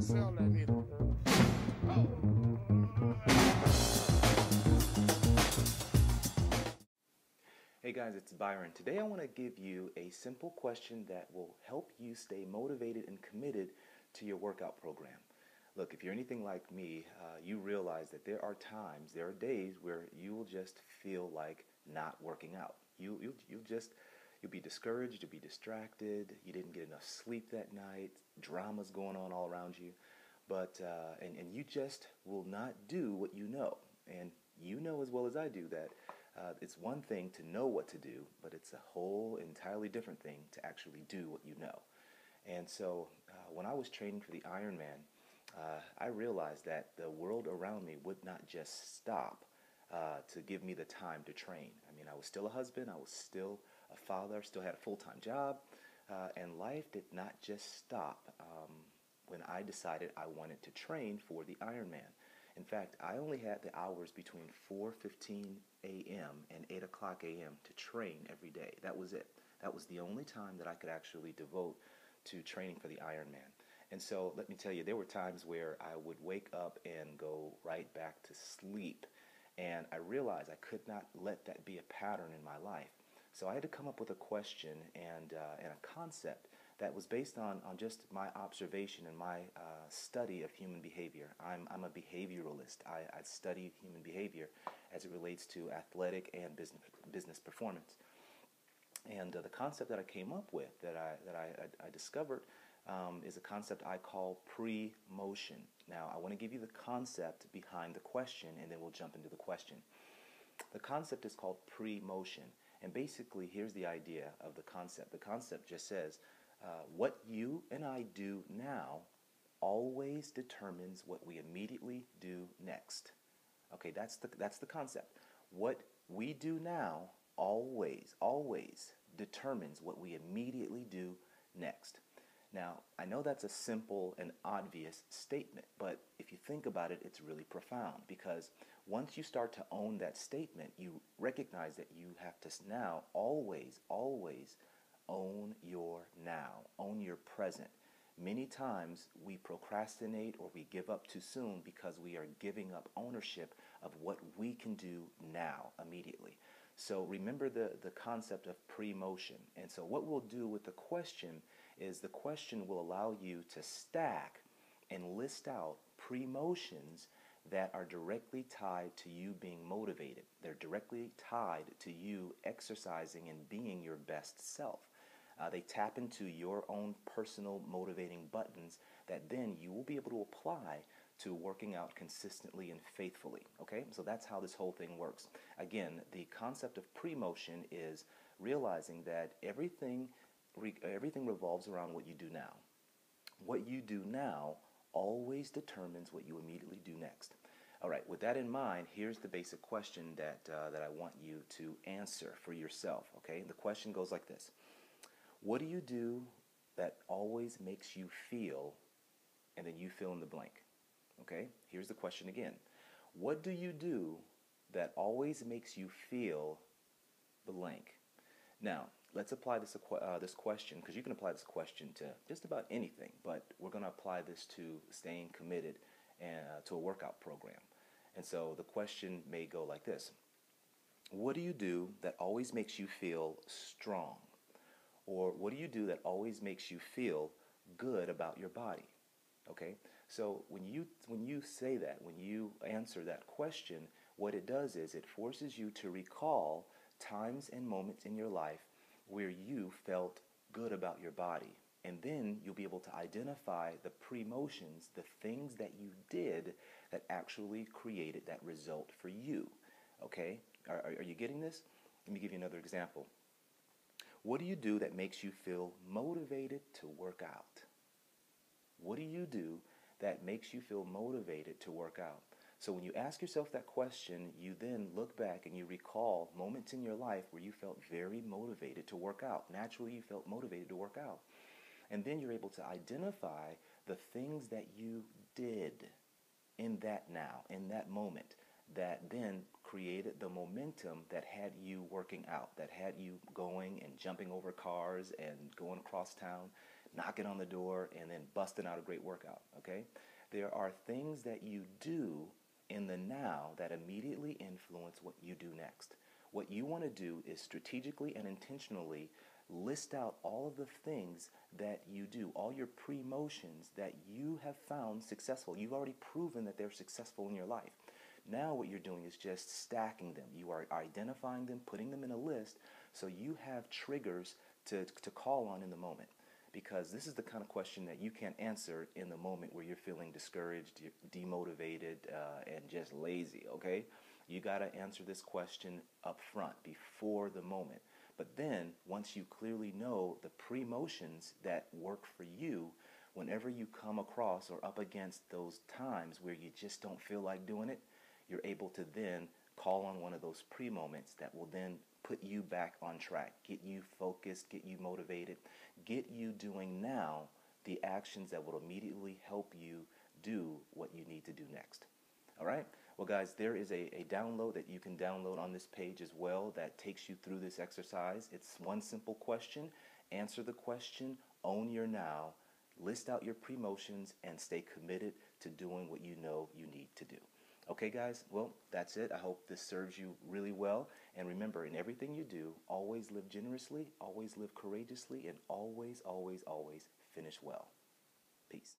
sell that either. Hey guys, it's Byron. Today I want to give you a simple question that will help you stay motivated and committed to your workout program. Look, if you're anything like me, you realize that there are times, there are days where you will just feel like not working out. You'll be discouraged, you'll be distracted, you didn't get enough sleep that night, drama's going on all around you, but and you just will not do what you know. And you know as well as I do that it's one thing to know what to do, but it's a whole entirely different thing to actually do what you know. And so when I was training for the Ironman, I realized that the world around me would not just stop to give me the time to train. I mean, I was still a husband, I was still a father, still had a full-time job, and life did not just stop when I decided I wanted to train for the Ironman. In fact, I only had the hours between 4:15 a.m. and 8 o'clock a.m. to train every day. That was it. That was the only time that I could actually devote to training for the Ironman. And so let me tell you, there were times where I would wake up and go right back to sleep. And I realized I could not let that be a pattern in my life. So I had to come up with a question and a concept that was based on just my observation and my study of human behavior. I'm a behavioralist. I study human behavior as it relates to athletic and business performance. And the concept that I came up with, that I discovered, is a concept I call PreMotion. Now, I want to give you the concept behind the question, and then we'll jump into the question. The concept is called PreMotion, and basically, here's the idea of the concept. The concept just says, what you and I do now always determines what we immediately do next. Okay, that's the concept. What we do now always determines what we immediately do next. Now, I know that's a simple and obvious statement, but if you think about it, it's really profound, because once you start to own that statement, you recognize that you have to now always own your now, own your present. Many times we procrastinate or we give up too soon because we are giving up ownership of what we can do now, immediately. So remember the concept of PreMotion. And so what we'll do with the question is the question will allow you to stack and list out PreMotions that are directly tied to you being motivated. They're directly tied to you exercising and being your best self. They tap into your own personal motivating buttons that then you will be able to apply to working out consistently and faithfully. Okay, so that's how this whole thing works. Again, the concept of PreMotion is realizing that everything revolves around what you do now. What you do now always determines what you immediately do next. All right, with that in mind, here's the basic question that I want you to answer for yourself. Okay, the question goes like this. What do you do that always makes you feel, and then you fill in the blank? Okay, here's the question again. What do you do that always makes you feel blank? Now, let's apply this question, because you can apply this question to just about anything, but we're going to apply this to staying committed to a workout program. And so the question may go like this. What do you do that always makes you feel strong? Or what do you do that always makes you feel good about your body? Okay, so when you say that, when you answer that question, what it does is it forces you to recall times and moments in your life where you felt good about your body. And then you'll be able to identify the PreMotions, the things that you did that actually created that result for you. Okay, are you getting this? Let me give you another example. What do you do that makes you feel motivated to work out? What do you do that makes you feel motivated to work out? So when you ask yourself that question, you then look back and you recall moments in your life where you felt very motivated to work out. Naturally, you felt motivated to work out. And then you're able to identify the things that you did in that now, in that moment, that then created the momentum that had you working out, that had you going and jumping over cars and going across town. knocking on the door and then busting out a great workout, okay? There are things that you do in the now that immediately influence what you do next. What you want to do is strategically and intentionally list out all of the things that you do, all your pre-motions that you have found successful. You've already proven that they're successful in your life. Now what you're doing is just stacking them. You are identifying them, putting them in a list, so you have triggers to call on in the moment. Because this is the kind of question that you can't answer in the moment where you're feeling discouraged, demotivated, and just lazy, okay? You got to answer this question up front before the moment. But then, once you clearly know the pre-motions that work for you, whenever you come across or up against those times where you just don't feel like doing it, you're able to then call on one of those pre-moments that will then put you back on track, get you focused, get you motivated, get you doing now the actions that will immediately help you do what you need to do next. All right? Well, guys, there is a download that you can download on this page as well that takes you through this exercise. It's one simple question. Answer the question, own your now, list out your pre-motions, and stay committed to doing what you know you need to do. Okay, guys, well, that's it. I hope this serves you really well. And remember, in everything you do, always live generously, always live courageously, and always, always, always finish well. Peace.